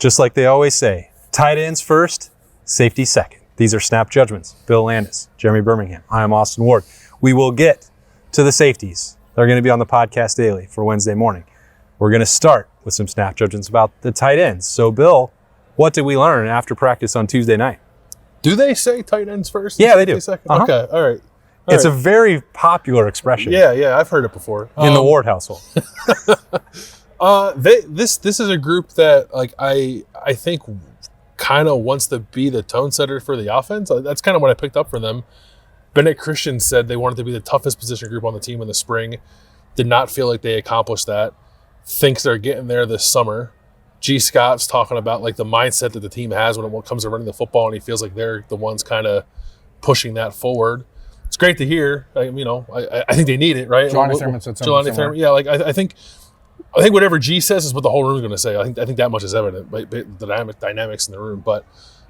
Just like they always say, tight ends first, safety second. These are snap judgments. Bill Landis, Jeremy Birmingham. I am Austin Ward. We will get to the safeties. They're going to be on the podcast daily for Wednesday morning. We're going to start with some snap judgments about the tight ends. So, Bill, what did we learn after practice on Tuesday night? Do they say tight ends first? Yeah, they do. Second? Okay, all right. It's a very popular expression. Yeah, I've heard it before. In the Ward household. This is a group that I think kind of wants to be the tone setter for the offense. That's kind of what I picked up from them. Bennett Christian said they wanted to be the toughest position group on the team in the spring. Did not feel like they accomplished that. Thinks they're getting there this summer. G. Scott's talking about the mindset that the team has when it comes to running the football, and he feels like they're the ones kind of pushing that forward. It's great to hear. I think they need it, right? Jelani Thurman said something similar. Yeah, I think whatever G says is what the whole room is going to say. I think that much is evident by the dynamics in the room. But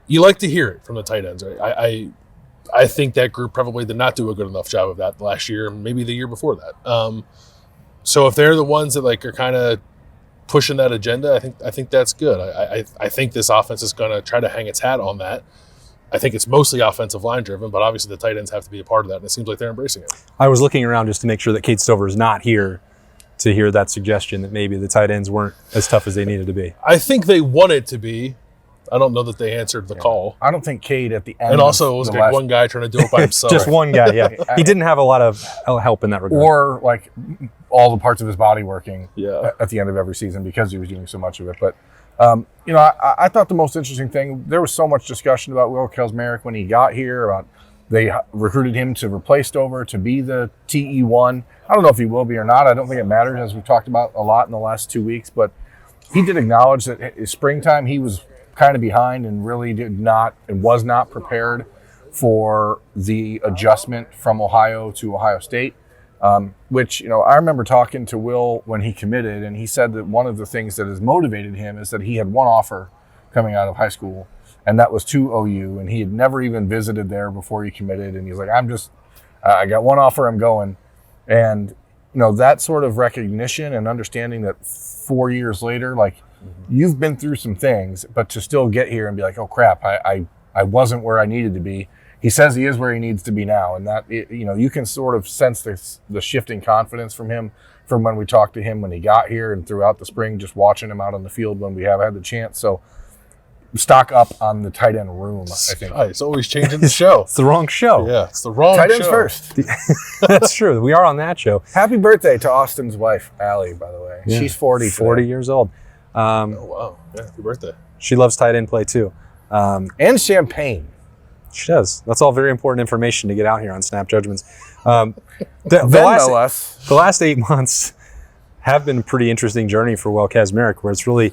you like to hear it from the tight ends, right? I think that group probably did not do a good enough job of that last year, maybe the year before that. So if they're the ones that are kind of pushing that agenda, I think that's good. I think this offense is going to try to hang its hat on that. I think it's mostly offensive line driven, but obviously the tight ends have to be a part of that, and it seems like they're embracing it. I was looking around just to make sure that Cade Stover is not here to hear that suggestion that maybe the tight ends weren't as tough as they needed to be. I think they wanted to be. I don't know that they answered the call. I don't think Cade at the end. And also, it was one guy trying to do it by himself. Just one guy, yeah. He didn't have a lot of help in that regard. Or all the parts of his body working at the end of every season because he was doing so much of it. But, I thought the most interesting thing, there was so much discussion about Will Kelsmerick when he got here, about they recruited him to replace Stover, to be the TE1. I don't know if he will be or not. I don't think it matters, as we've talked about a lot in the last 2 weeks. But he did acknowledge that in springtime he was kind of behind and really was not prepared for the adjustment from Ohio to Ohio State, which, I remember talking to Will when he committed, and he said that one of the things that has motivated him is that he had one offer coming out of high school, and that was to OU, and he had never even visited there before he committed, and he's like, I got one offer, I'm going. And, that sort of recognition and understanding that 4 years later, you've been through some things, but to still get here and be like, oh crap, I wasn't where I needed to be. He says he is where he needs to be now, and that you can sort of sense the shifting confidence from him from when we talked to him when he got here and throughout the spring, just watching him out on the field when we have had the chance. So stock up on the tight end room, I think. It's always changing the show. It's the wrong show. Yeah, it's the wrong tight show. ends first. That's true. We are on that show. Happy birthday to Austin's wife, Allie, by the way. Yeah. She's 40 today. 40 years old. Oh, wow. Yeah, happy birthday. She loves tight end play, too. And champagne. She does. That's all very important information to get out here on Snap Judgments. The last 8 months have been a pretty interesting journey for Will Kazmarek, where it's really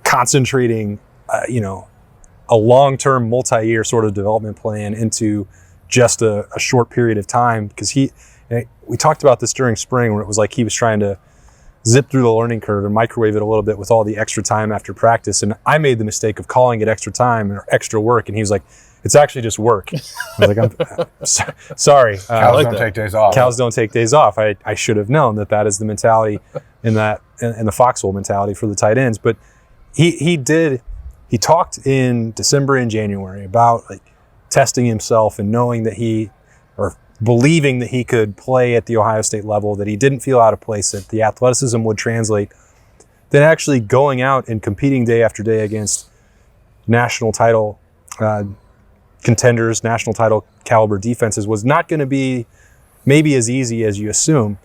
concentrating, a long-term, multi-year sort of development plan into just a short period of time. Because we talked about this during spring, where it was like he was trying to zip through the learning curve and microwave it a little bit with all the extra time after practice. And I made the mistake of calling it extra time or extra work. And he was like, it's actually just work. I was like, I'm sorry. Cows don't take days off. Cows don't take days off. I should have known that is the mentality in the foxhole mentality for the tight ends. But he talked in December and January about testing himself and knowing that believing that he could play at the Ohio State level, that he didn't feel out of place, that the athleticism would translate, then actually going out and competing day after day against national title contenders, national title caliber defenses was not going to be maybe as easy as you assume.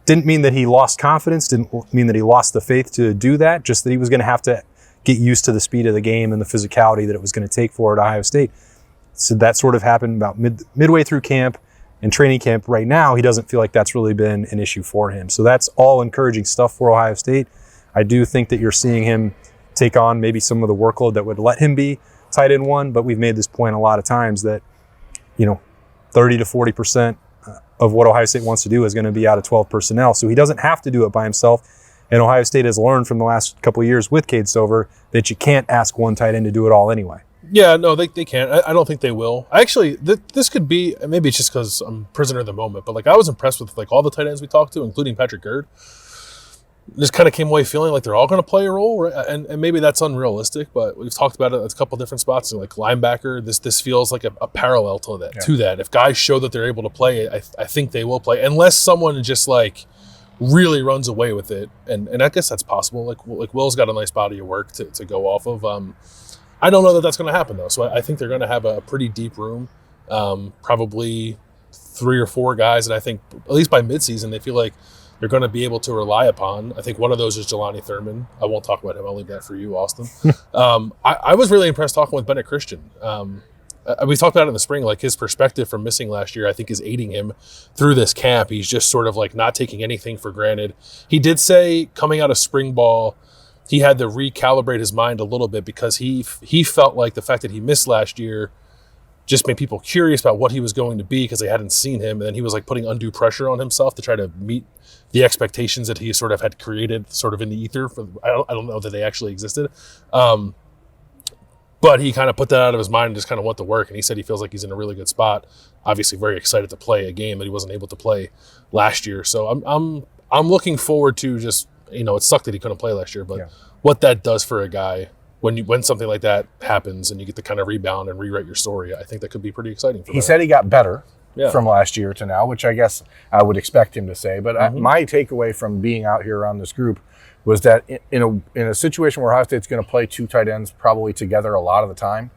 Didn't mean that he lost confidence, didn't mean that he lost the faith to do that, just that he was going to have to get used to the speed of the game and the physicality that it was going to take for at Ohio State. So that sort of happened about midway through camp and training camp. Right now, he doesn't feel like that's really been an issue for him. So that's all encouraging stuff for Ohio State. I do think that you're seeing him take on maybe some of the workload that would let him be tight end one, but we've made this point a lot of times that 30 to 40% of what Ohio State wants to do is going to be out of 12 personnel. So he doesn't have to do it by himself. And Ohio State has learned from the last couple of years with Cade Stover that you can't ask one tight end to do it all anyway. Yeah, no, they can't. I don't think they will. Actually, this could be, maybe it's just because I'm prisoner of the moment, but I was impressed with all the tight ends we talked to, including Patrick Gerd. just kind of came away feeling like they're all going to play a role, right? And maybe that's unrealistic, but we've talked about it at a couple different spots. Like linebacker, this feels like a parallel to that. Yeah. To that, if guys show that they're able to play, I think they will play, unless someone just like really runs away with it. And I guess that's possible. Like Will's got a nice body of work to go off of. I don't know that that's going to happen though. So I think they're going to have a pretty deep room, probably 3 or 4 guys that I think at least by midseason they feel like they're going to be able to rely upon. I think one of those is Jelani Thurman. I won't talk about him. I'll leave that for you, Austin. I was really impressed talking with Bennett Christian. We talked about it in the spring, like his perspective from missing last year, I think is aiding him through this camp. He's just sort of like not taking anything for granted. He did say coming out of spring ball, he had to recalibrate his mind a little bit because he felt like the fact that he missed last year just made people curious about what he was going to be because they hadn't seen him. And then he was like putting undue pressure on himself to try to meet the expectations that he sort of had created sort of in the ether. I don't know that they actually existed. But he kind of put that out of his mind and just kind of went to work. And he said he feels like he's in a really good spot. Obviously very excited to play a game that he wasn't able to play last year. So I'm looking forward to just, it sucked that he couldn't play last year, but what that does for a guy when something like that happens and you get to kind of rebound and rewrite your story, I think that could be pretty exciting for him. He said he got better from last year to now, which I guess I would expect him to say. But my takeaway from being out here on this group was that in a situation where Ohio State's going to play 2 tight ends probably together a lot of the time,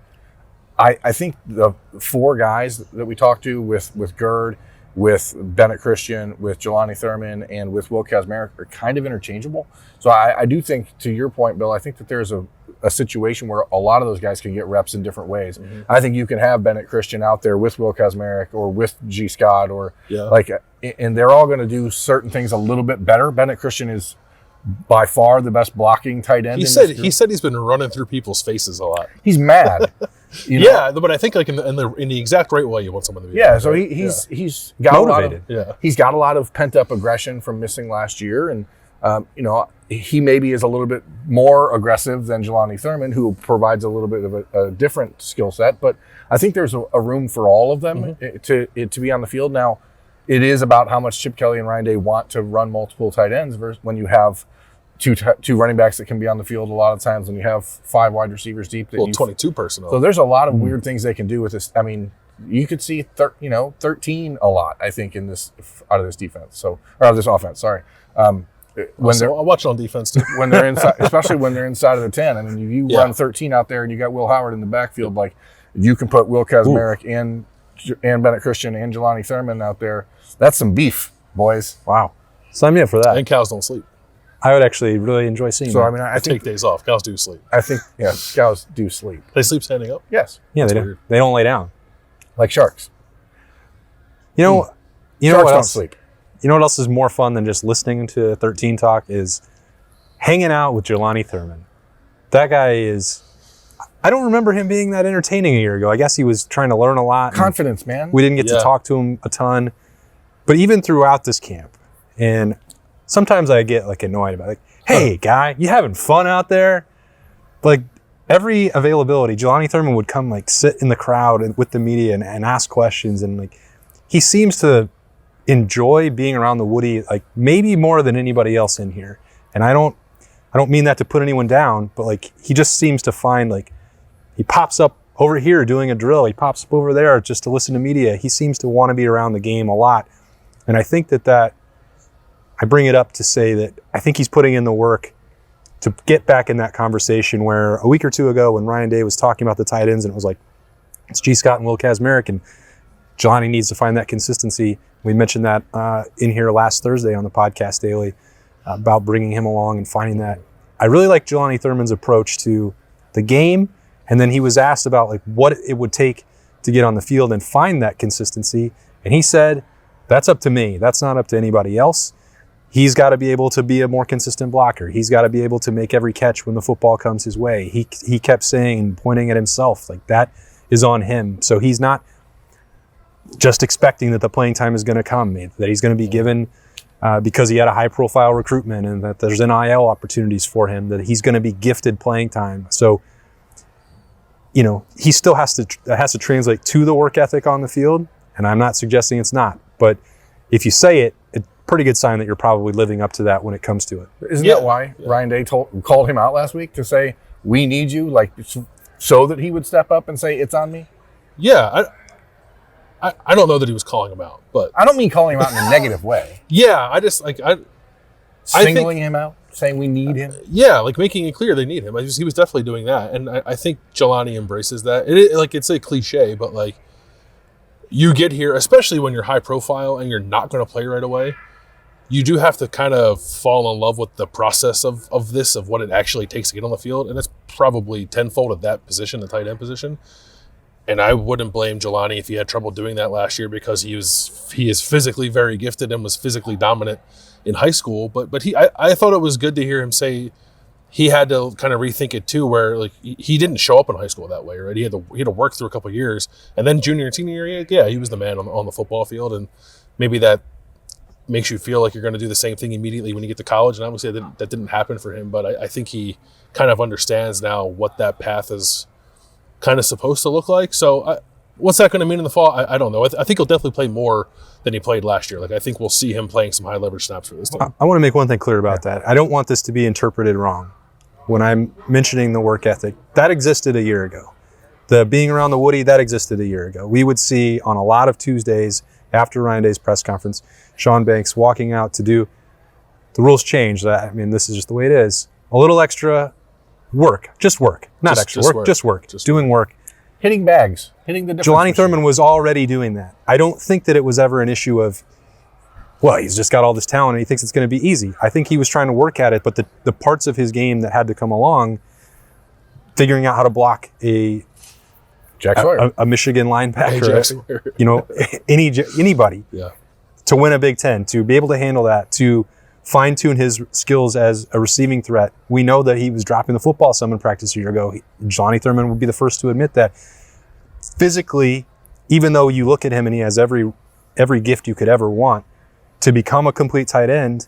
I think the 4 guys that we talked to with Gerd, with Bennett Christian, with Jelani Thurman, and with Will Kazmarek are kind of interchangeable. So I do think, to your point, Bill, I think that there's a situation where a lot of those guys can get reps in different ways. Mm-hmm. I think you can have Bennett Christian out there with Will Kazmarek or with G. Scott and they're all going to do certain things a little bit better. Bennett Christian is by far the best blocking tight end. He said he's been running through people's faces a lot. He's mad. Yeah, but I think like in the exact right way you want someone to be. Yeah, so he's got motivated. He's got a lot of pent up aggression from missing last year, and he maybe is a little bit more aggressive than Jelani Thurman, who provides a little bit of a different skill set. But I think there's a room for all of them to be on the field. Now, it is about how much Chip Kelly and Ryan Day want to run multiple tight ends versus when you have two running backs that can be on the field a lot of times, when you have 5 wide receivers deep. 22 personnel. So there's a lot of weird things they can do with this. I mean, you could see 13 a lot, I think, in this out of this defense. Or out of this offense. Sorry. I'll watch it on defense too. When they're inside, especially when they're inside of the 10. I mean, if you run 13 out there and you got Will Howard in the backfield, like you can put Will Kazmarek and Bennett Christian and Jelani Thurman out there. That's some beef, boys. Wow. Sign me up for that. And cows don't sleep. I would actually really enjoy seeing that. So, I mean, I think take days off. Cows do sleep. I think, cows do sleep. They sleep standing up? Yes. Yeah, they don't lay down. Like sharks. You know Sharks what don't else? sleep. You know what else is more fun than just listening to 13 talk is hanging out with Jelani Thurman. That guy is... I don't remember him being that entertaining a year ago. I guess he was trying to learn a lot. Confidence, man. We didn't get to talk to him a ton. But even throughout this camp, and sometimes I get like annoyed about it. Like, hey, guy, you having fun out there? Like every availability, Jelani Thurman would come like sit in the crowd and with the media and ask questions. And like he seems to enjoy being around the Woody, like maybe more than anybody else in here. And I don't mean that to put anyone down, but like he just seems to find like he pops up over here doing a drill. He pops up over there just to listen to media. He seems to want to be around the game a lot. And I think that I bring it up to say that I think he's putting in the work to get back in that conversation where a week or two ago when Ryan Day was talking about the tight ends and it was like, it's G. Scott and Will Kazmarek and Jelani needs to find that consistency. We mentioned that in here last Thursday on the podcast daily about bringing him along and finding that. I really like Jelani Thurman's approach to the game. And then he was asked about like what it would take to get on the field and find that consistency. And he said, that's up to me. That's not up to anybody else. He's got to be able to be a more consistent blocker. He's got to be able to make every catch when the football comes his way. He kept saying and pointing at himself, like that is on him. So he's not just expecting that the playing time is going to come, that he's going to be given because he had a high-profile recruitment and that there's NIL opportunities for him, that he's going to be gifted playing time. So, he still has to translate to the work ethic on the field, and I'm not suggesting it's not. But if you say it pretty good sign that you're probably living up to that when it comes to it. Isn't that why Ryan Day called him out last week to say, we need you, like, so that he would step up and say, it's on me? Yeah, I don't know that he was calling him out, but I don't mean calling him out in a negative way. Yeah, I just like singling him out, saying we need him. Yeah, like making it clear they need him. He was definitely doing that, and I think Jelani embraces that. It's a cliche, but like you get here, especially when you're high profile and you're not going to play right away. You do have to kind of fall in love with the process of what it actually takes to get on the field, and it's probably tenfold at that position, the tight end position. And I wouldn't blame Jelani if he had trouble doing that last year because he is physically very gifted and was physically dominant in high school. But I thought it was good to hear him say he had to kind of rethink it too, where like he didn't show up in high school that way, right? He had to work through a couple of years, and then junior and senior year, yeah, he was the man on the football field, and maybe that makes you feel like you're going to do the same thing immediately when you get to college. And obviously that didn't happen for him, but I think he kind of understands now what that path is kind of supposed to look like. So what's that going to mean in the fall? I don't know. I think he'll definitely play more than he played last year. Like I think we'll see him playing some high leverage snaps for this team. I want to make one thing clear about that. I don't want this to be interpreted wrong. When I'm mentioning the work ethic, that existed a year ago. The being around the Woody, that existed a year ago. We would see on a lot of Tuesdays after Ryan Day's press conference, Sean Banks walking out to do, the rules changed. I mean, this is just the way it is. A little extra work, just work, not extra work, just work, doing work. Hitting bags, hitting the difference. Jelani Thurman was already doing that. I don't think that it was ever an issue of, well, he's just got all this talent and he thinks it's going to be easy. I think he was trying to work at it, but the parts of his game that had to come along, figuring out how to block a Michigan linebacker, anybody, to win a Big Ten, to be able to handle that, to fine-tune his skills as a receiving threat. We know that he was dropping the football some in practice a year ago. Jelani Thurman would be the first to admit that. Physically, even though you look at him and he has every gift you could ever want, to become a complete tight end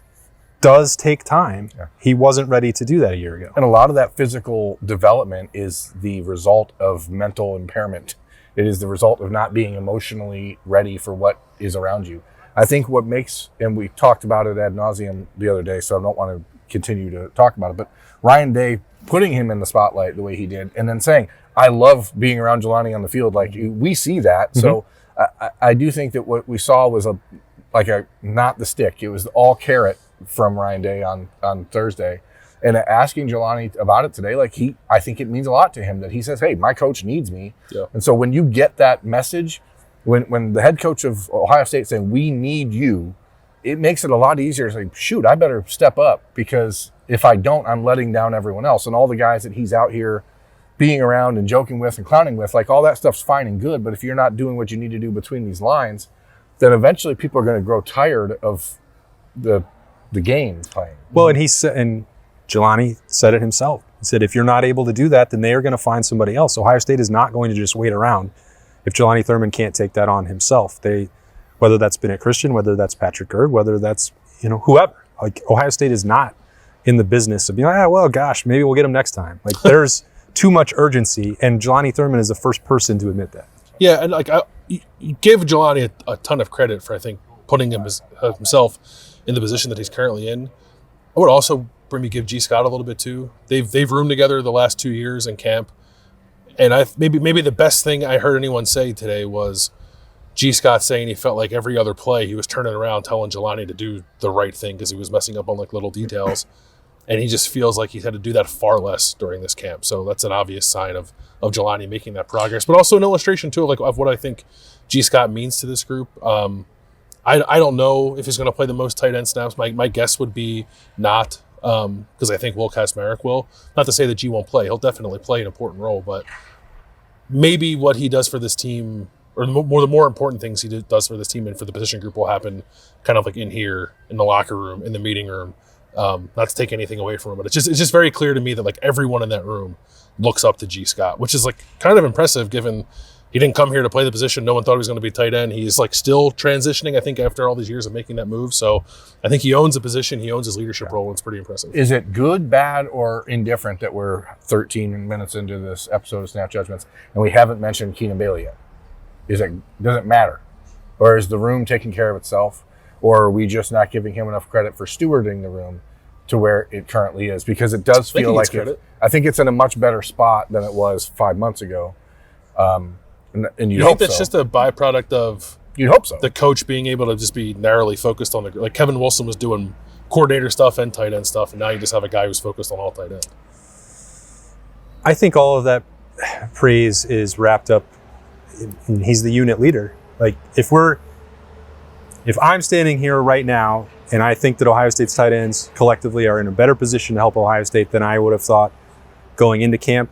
does take time. Yeah. He wasn't ready to do that a year ago. And a lot of that physical development is the result of mental impairment. It is the result of not being emotionally ready for what is around you. I think what makes, and we talked about it ad nauseum the other day, so I don't want to continue to talk about it, but Ryan Day putting him in the spotlight the way he did, and then saying, I love being around Jelani on the field. Like, we see that. Mm-hmm. So I do think that what we saw was not the stick. It was all carrot from Ryan Day on Thursday. And asking Jelani about it today, I think it means a lot to him that he says, hey, my coach needs me. Yeah. And so when you get that message, when the head coach of Ohio State saying, we need you, it makes it a lot easier to say, shoot, I better step up, because if I don't, I'm letting down everyone else. And all the guys that he's out here being around and joking with and clowning with, all that stuff's fine and good. But if you're not doing what you need to do between these lines, then eventually people are going to grow tired of the game playing. Well, and Jelani said it himself. He said, if you're not able to do that, then they are going to find somebody else. Ohio State is not going to just wait around if Jelani Thurman can't take that on himself. Whether that's Bennett Christian, whether that's Patrick Gerd, whether that's, whoever. Ohio State is not in the business of being well, gosh, maybe we'll get him next time. There's too much urgency, and Jelani Thurman is the first person to admit that. Yeah, and you gave Jelani a ton of credit for, I think, putting himself in the position that he's currently in. I would also maybe give G. Scott a little bit too. They've roomed together the last 2 years in camp, and maybe the best thing I heard anyone say today was G. Scott saying he felt like every other play he was turning around telling Jelani to do the right thing because he was messing up on little details, and he just feels like he's had to do that far less during this camp. So that's an obvious sign of Jelani making that progress, but also an illustration too of what I think G. Scott means to this group. I don't know if he's going to play the most tight end snaps. My guess would be not, because I think Will Kacmarek will. Not to say that G won't play. He'll definitely play an important role, but maybe what he does for this team, or the more important things he does for this team and for the position group, will happen kind of in here, in the locker room, in the meeting room. Not to take anything away from him, but it's just very clear to me that everyone in that room looks up to G. Scott, which is kind of impressive given he didn't come here to play the position. No one thought he was going to be tight end. He's still transitioning, I think, after all these years of making that move. So I think he owns the position. He owns his leadership role. And it's pretty impressive. Is it good, bad, or indifferent that we're 13 minutes into this episode of Snap Judgments and we haven't mentioned Keenan Bailey yet? Does it matter? Or is the room taking care of itself? or are we just not giving him enough credit for stewarding the room to where it currently is? Because it does feel like I think it's in a much better spot than it was 5 months ago. And you'd hope that's just a byproduct of you'd hope so. The coach being able to just be narrowly focused on like Kevin Wilson was doing coordinator stuff and tight end stuff, and now you just have a guy who's focused on all tight end. I think all of that praise is wrapped up in he's the unit leader. Like if I'm standing here right now and I think that Ohio State's tight ends collectively are in a better position to help Ohio State than I would have thought going into camp,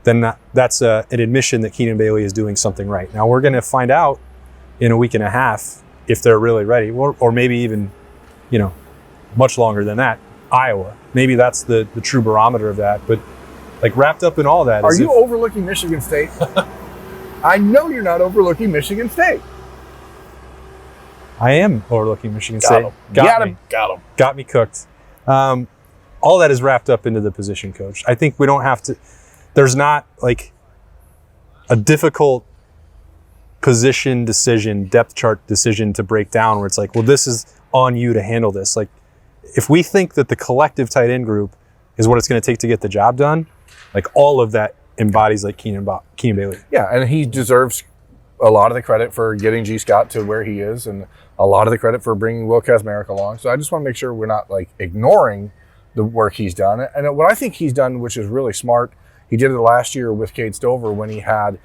then that's an admission that Keenan Bailey is doing something right. Now we're going to find out in a week and a half if they're really ready, or maybe even, much longer than that. Iowa, maybe that's the true barometer of that. But like wrapped up in all that, are you overlooking Michigan State? I know you're not overlooking Michigan State. I am overlooking Michigan State. Got me cooked. All that is wrapped up into the position coach. I think we don't have to. There's not like a difficult position decision, depth chart decision to break down where it's like, well, this is on you to handle this. Like, if we think that the collective tight end group is what it's going to take to get the job done, like all of that embodies like Keenan Bailey. Yeah, and he deserves a lot of the credit for getting G. Scott to where he is, and a lot of the credit for bringing Will Kazmarek along. So I just want to make sure we're not like ignoring the work he's done. And what I think he's done, which is really smart, he did it last year with Cade Stover when he had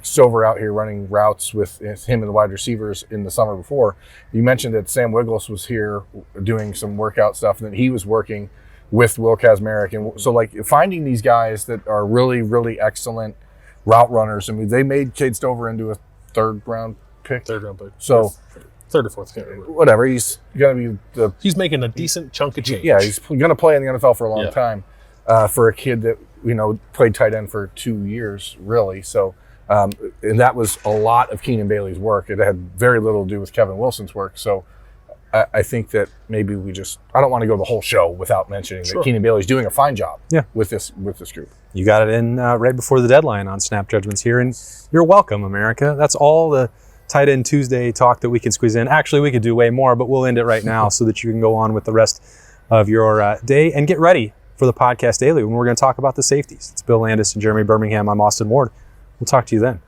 Stover out here running routes with him and the wide receivers in the summer before. You mentioned that Sam Wiggles was here doing some workout stuff and that he was working with Will Kazmarek. And so like finding these guys that are really, really excellent route runners. I mean, they made Cade Stover into a third round pick. So third or fourth, can't remember. Whatever. He's going to be he's making a decent chunk of change. Yeah, he's going to play in the NFL for a long time. For a kid that played tight end for 2 years, really. So, and that was a lot of Keenan Bailey's work. It had very little to do with Kevin Wilson's work. So, I think that maybe I don't want to go the whole show without mentioning that Keenan Bailey's doing a fine job. With this group. You got it in right before the deadline on Snap Judgments here, and you're welcome, America. That's all the Tight End Tuesday talk that we can squeeze in. Actually, we could do way more, but we'll end it right now so that you can go on with the rest of your day and get ready for the podcast daily when we're going to talk about the safeties. It's Bill Landis and Jeremy Birmingham. I'm Austin Ward. We'll talk to you then.